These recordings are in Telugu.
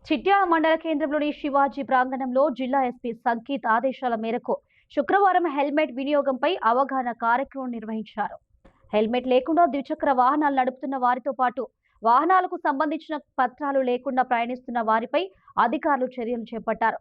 చిట్యాల మండల కేంద్రంలోని శివాజీ ప్రాంగణంలో జిల్లా ఎస్పీ సంకేత్ ఆదేశాల మేరకు శుక్రవారం హెల్మెట్ వినియోగంపై అవగాహన కార్యక్రమం నిర్వహించారు. హెల్మెట్ లేకుండా ద్విచక్ర వాహనాలు నడుపుతున్న వారితో పాటు వాహనాలకు సంబంధించిన పత్రాలు లేకుండా ప్రయాణిస్తున్న వారిపై అధికారులు చర్యలు చేపట్టారు.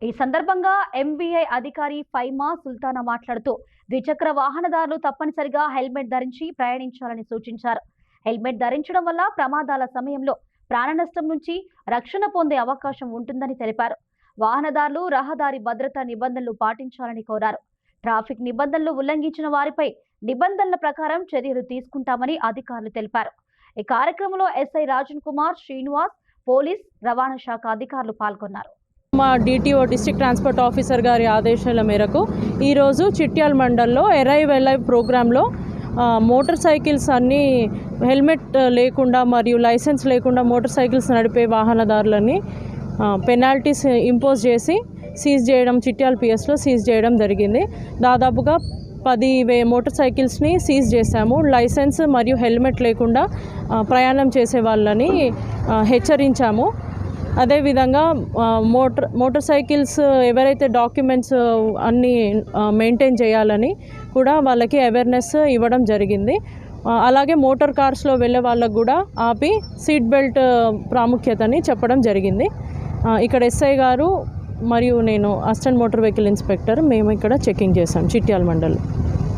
ఈ సందర్భంగా ఎంబీఐ అధికారి ఫైమా సుల్తానా మాట్లాడుతూ ద్విచక్ర వాహనదారులు తప్పనిసరిగా హెల్మెట్ ధరించి ప్రయాణించాలని సూచించారు. హెల్మెట్ ధరించడం వల్ల ప్రమాదాల సమయంలో ప్రాణ నష్టం నుంచి రక్షణ పొందే అవకాశం ఉంటుందని తెలిపారు. వాహనదారులు రహదారి భద్రతా నిబంధనలు పాటించాలని కోరారు. ట్రాఫిక్ నిబంధనలు ఉల్లంఘించిన వారిపై నిబంధనల ప్రకారం చర్యలు తీసుకుంటామని అధికారులు తెలిపారు. ఈ కార్యక్రమంలో ఎస్ఐ రాజన్ కుమార్, శ్రీనివాస్, పోలీస్, రవాణా శాఖ అధికారులు పాల్గొన్నారు. మా డిటిఓ డిస్ట్రిక్ట్ ట్రాన్స్పోర్ట్ ఆఫీసర్ గారి ఆదేశాల మేరకు ఈరోజు చిట్యాల మండల్లో ఎరైవ్ ఎలైవ్ ప్రోగ్రాంలో మోటార్ సైకిల్స్ అన్నీ హెల్మెట్ లేకుండా మరియు లైసెన్స్ లేకుండా మోటార్ సైకిల్స్ నడిపే వాహనదారులని పెనాల్టీస్ ఇంపోజ్ చేసి సీజ్ చేయడం, చిట్యాల పిఎస్లో సీజ్ చేయడం జరిగింది. దాదాపుగా 10 మోటార్ సైకిల్స్ని సీజ్ చేశాము. లైసెన్స్ మరియు హెల్మెట్ లేకుండా ప్రయాణం చేసే వాళ్ళని హెచ్చరించాము. అదేవిధంగా మోటార్ సైకిల్స్ ఎవరైతే డాక్యుమెంట్స్ అన్నీ మెయింటైన్ చేయాలని కూడా వాళ్ళకి అవేర్నెస్ ఇవ్వడం జరిగింది. అలాగే మోటార్ కార్స్లో వెళ్ళే వాళ్ళకు కూడా ఆపి సీట్ బెల్ట్ ప్రాముఖ్యతని చెప్పడం జరిగింది. ఇక్కడ ఎస్ఐ గారు మరియు నేను అసిస్టెంట్ మోటార్ వెహికల్ ఇన్స్పెక్టర్ మేము ఇక్కడ చెకింగ్ చేశాం చిట్యాల మండల్.